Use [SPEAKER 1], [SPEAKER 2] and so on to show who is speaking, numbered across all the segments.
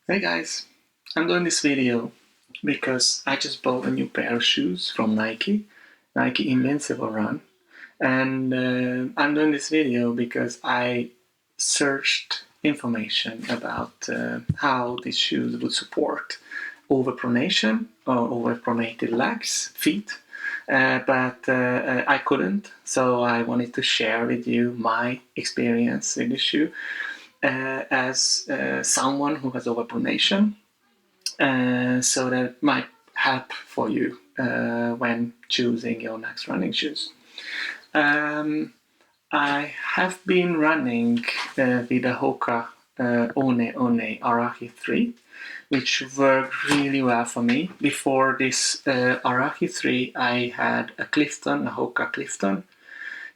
[SPEAKER 1] Hey guys, I'm doing this video because I just bought a new pair of shoes from Nike Invincible Run, and I'm doing this video because I searched information about how these shoes would support overpronation or overpronated legs, feet, but I couldn't, so I wanted to share with you my experience with the shoe as someone who has overpronation, so that might help for you when choosing your next running shoes. I have been running with a Hoka One Arahi 3, which worked really well for me. Before this Arahi 3, I had a Hoka Clifton,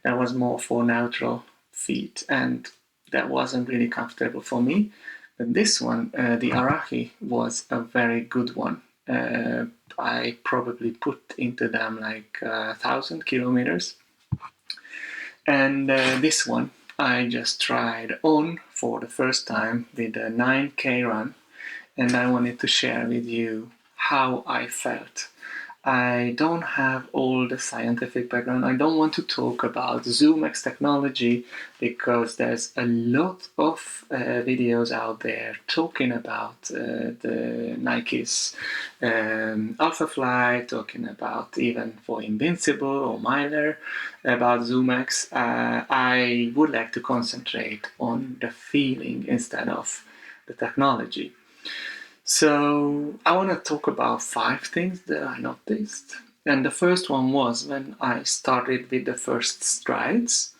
[SPEAKER 1] that was more for neutral feet, and that wasn't really comfortable for me. But this one, the Arahi, was a very good one. I probably put into them like 1,000 kilometers. And this one I just tried on for the first time with a 9K run, and I wanted to share with you how I felt. I don't have all the scientific background. I don't want to talk about ZoomX technology because there's a lot of videos out there talking about the Nike's Alpha Flight, talking about even for Invincible or Miler about ZoomX. I would like to concentrate on the feeling instead of the technology. So I want to talk about 5 things that I noticed. And the first one was when I started with the first strides,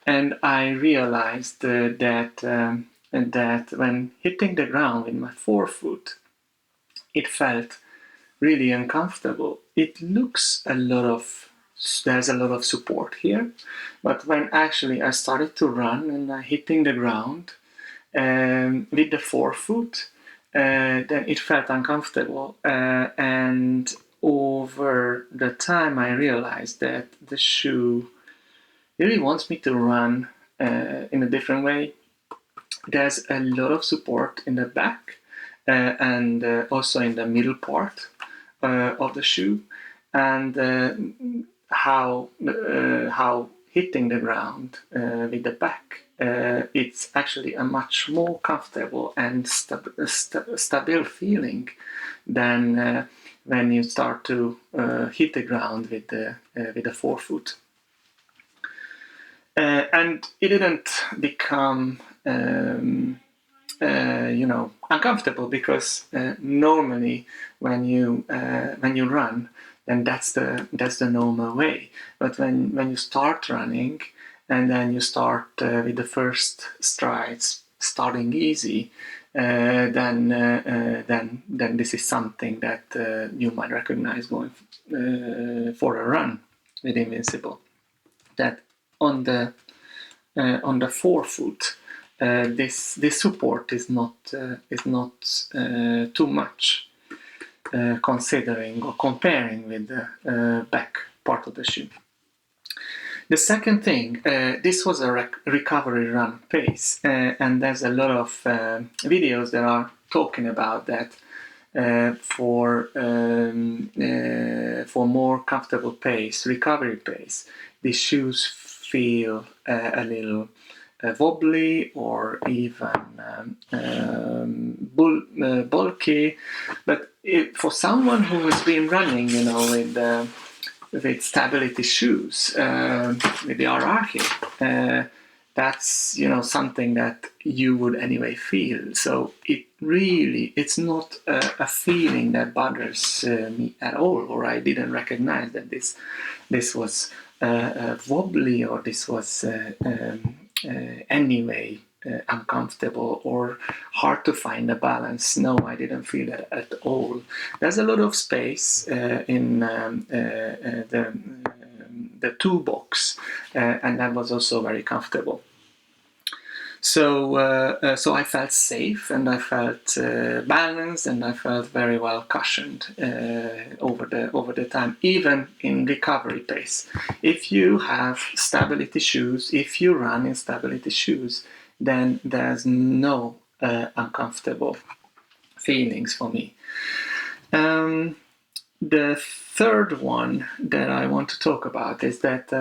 [SPEAKER 1] and I realized that when hitting the ground with my forefoot, it felt really uncomfortable. It looks there's a lot of support here, but when actually I started to run and I hitting the ground with the forefoot, then it felt uncomfortable, and over the time I realized that the shoe really wants me to run in a different way. There's a lot of support in the back and also in the middle part of the shoe, and how hitting the ground with the back, it's actually a much more comfortable and stable feeling than when you start to hit the ground with the forefoot. And it didn't become uncomfortable because normally when you run, then that's the normal way. But when you start running and then you start with the first strides, starting easy, then this is something that you might recognize going for a run with Invincible. That on the forefoot, this support is not too much, considering or comparing with the back part of the shoe. The second thing, this was a recovery run pace, and there's a lot of videos that are talking about that. For more comfortable pace, recovery pace, these shoes feel a little wobbly or even bulky. But for someone who has been running, with stability shoes, with the Arahi, that's something that you would anyway feel. So it's not a feeling that bothers me at all, or I didn't recognize that this was wobbly, or this was anyway uncomfortable or hard to find a balance. No, I didn't feel that at all. There's a lot of space in the toolbox, and that was also very comfortable. So I felt safe, and I felt balanced, and I felt very well cushioned over the time, even in recovery pace. If you have stability shoes, if you run in stability shoes, then there's no uncomfortable feelings for me. The third one that I want to talk about is that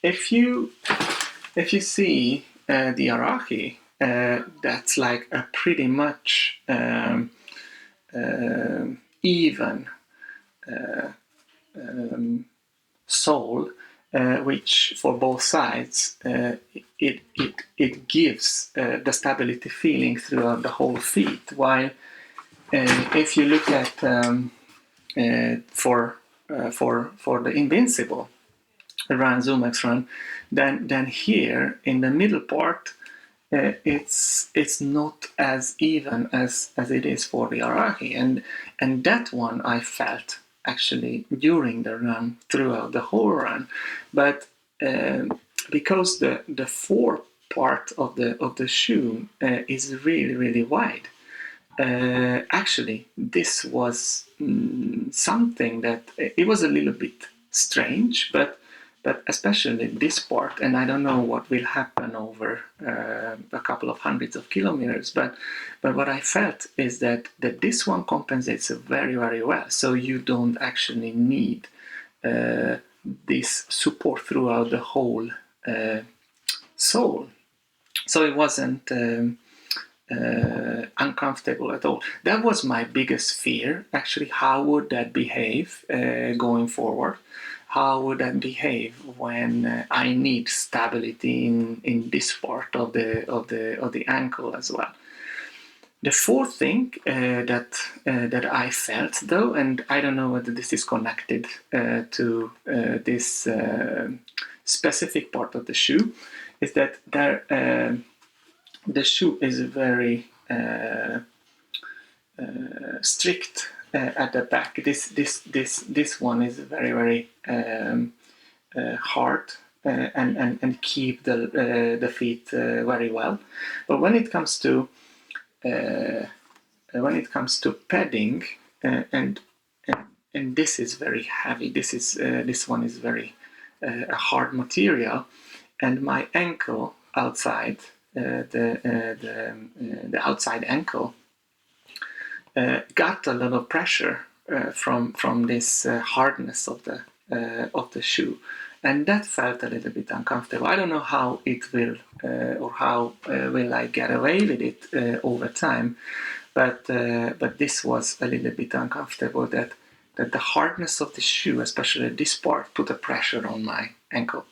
[SPEAKER 1] if you see the hierarchy, that's like a pretty much even sole, which for both sides it gives the stability feeling throughout the whole feet. While if you look at for the Invincible Run, ZoomX Run, then here in the middle part, it's not as even as it is for the hierarchy, and that one I felt actually during the run, throughout the whole run. But because the fore part of the shoe is really wide, actually this was something that it was a little bit strange, but especially this part, and I don't know what will happen over a couple of hundreds of kilometers, but what I felt is that this one compensates very well, so you don't actually need this support throughout the whole sole. So it wasn't uncomfortable at all. That was my biggest fear, actually. How would that behave going forward? How would that behave when I need stability in this part of the ankle as well? The fourth thing that I felt, though, and I don't know whether this is connected to this specific part of the shoe, is that the shoe is very strict at the back. This one is very hard and keep the feet very well. But when it comes to padding, and this is very heavy. This one is very a hard material, and my ankle outside. The outside ankle got a lot of pressure from this hardness of the shoe, and that felt a little bit uncomfortable. I don't know how it will or how will I get away with it over time, but this was a little bit uncomfortable. That the hardness of the shoe, especially this part, put a pressure on my ankle.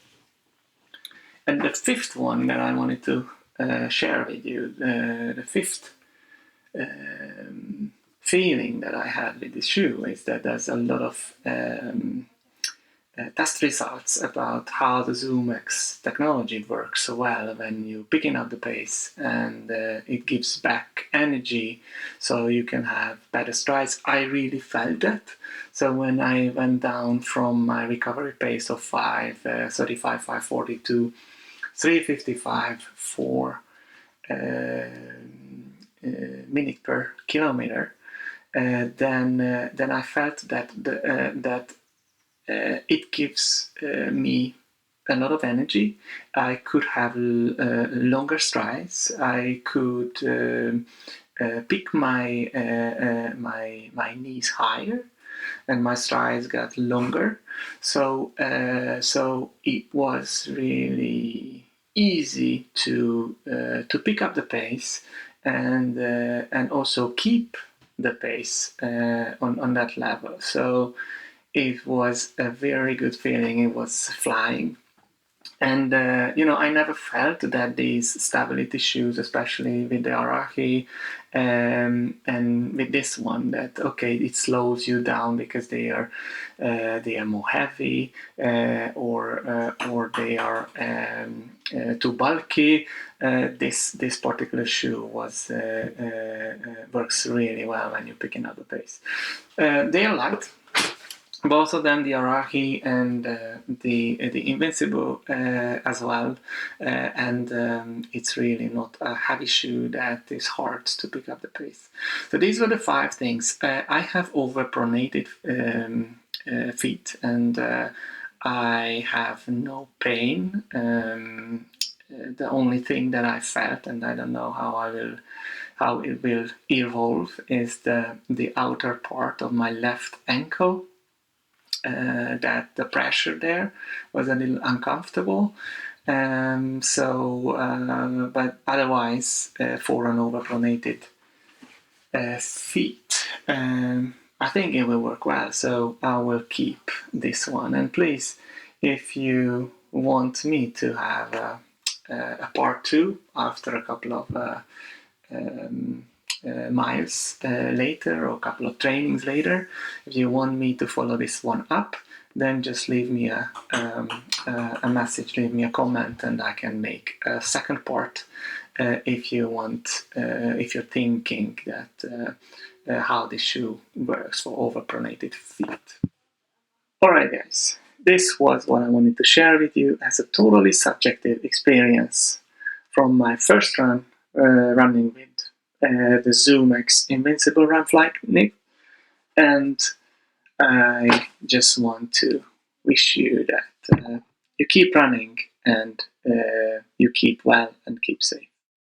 [SPEAKER 1] And the fifth one that I wanted to share with you, the fifth feeling that I had with this shoe is that there's a lot of test results about how the ZoomX technology works so well when you picking up the pace, and it gives back energy so you can have better strides. I really felt that. So when I went down from my recovery pace of 5:35, 5:40 to 3:55 for minute per kilometer, then I felt that it gives me a lot of energy. I could have longer strides. I could pick my knees higher, and my strides got longer. So it was really easy to pick up the pace and also keep the pace on that level. So it was a very good feeling. It was flying. And, I never felt that these stability shoes, especially with the Arahi and with this one, that, okay, it slows you down because they are more heavy or they are too bulky. This particular shoe works really well when you're picking up the pace. They are light. Both of them, the Arahi and the Invincible as well, and it's really not a heavy shoe that is hard to pick up the pace. So these were the 5 things. I have overpronated feet, and I have no pain the only thing that I felt, and I don't know how it will evolve, is the outer part of my left ankle. That the pressure there was a little uncomfortable. But otherwise, for an overpronated feet, I think it will work well. So I will keep this one. And please, if you want me to have a part 2 after a couple of miles later, or a couple of trainings later, if you want me to follow this one up, then just leave me a message, leave me a comment, and I can make a second part if you want, if you're thinking that how this shoe works for overpronated feet. Alright guys, this was what I wanted to share with you as a totally subjective experience from my first run running with the ZoomX Invincible Run Flyknit, and I just want to wish you that you keep running and you keep well and keep safe.